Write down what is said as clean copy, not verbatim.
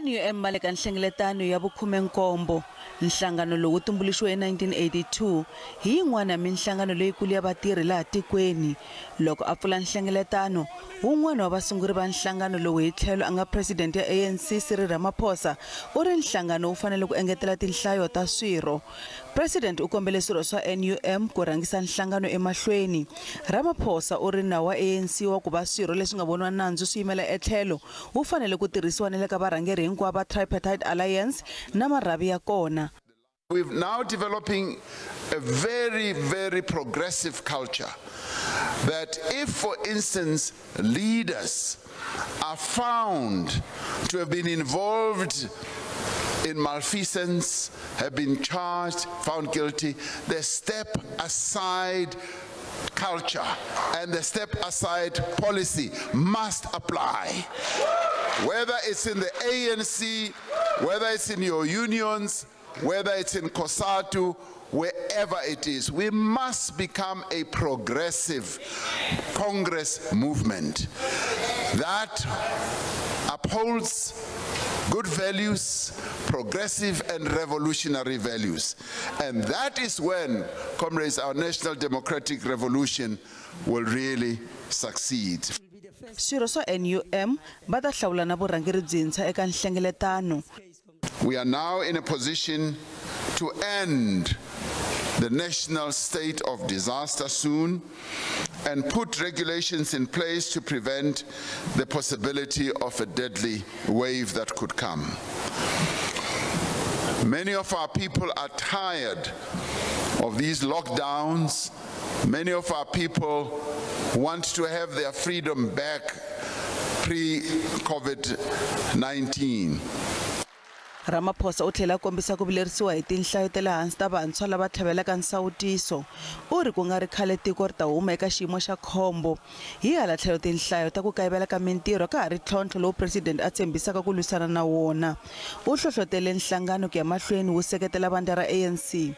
NUM maleka Nhlengeletano ya vukungundzwani nhlangano lowu tumbuluxiwe hi 1982 hi yin'wana minhlangano leyikulu ya vatirhi laha tikweni. Loko a pfula Nhlengeletano, wun'wana wa vasunguri va nhlangano lowu hi tlhelo anga president ya ANC Cyril Ramaphosa u ri nhlangano wu fanele ku engetela tinhlayo ta swirho. President u kombele swirho swa NUM ku rhangisa nhlangano emahlweni. Ramaphosa u ri nawu wa ANC wa ku va swirho leswi nga voniwa nandzu swi yimela etlhelo wu fanele ku tirhisiwa na le ka varhangeri hinkwavo va Tripartite Alliance na marhavi ya kona. We're now developing a very, very progressive culture that if, for instance, leaders are found to have been involved in malfeasance, have been charged, found guilty, the step-aside culture and the step-aside policy must apply. Whether it's in the ANC, whether it's in your unions, whether it's in COSATU, wherever it is, we must become a progressive Congress movement that upholds good values, progressive and revolutionary values. And that is when, comrades, our national democratic revolution will really succeed. Swirho swa NUM va ta hlawula na vurhangeri byintshwa eka Nhlengeletano. We are now in a position to end the national state of disaster soon and put regulations in place to prevent the possibility of a deadly wave that could come. Many of our people are tired of these lockdowns. Many of our people want to have their freedom back pre-COVID-19. Ramaphosa u tlhela kombisa ku vilerisiwa hi tinhlayo ta le hansi ta vantshwa lava tlhavelaka nsawutiso. U ri ku nga ri khale tiko ri ta huma eka xiyimo xa khombo. Hi hala tlhelo tinhlayo ta ku kayivela ka mintirho ka ha ri ntlhontlho lowu president a tshembisaka ku lwisana na wona. U hlohlotele nhlangano ku ya mahlweni wu seketela vandla ra ANC.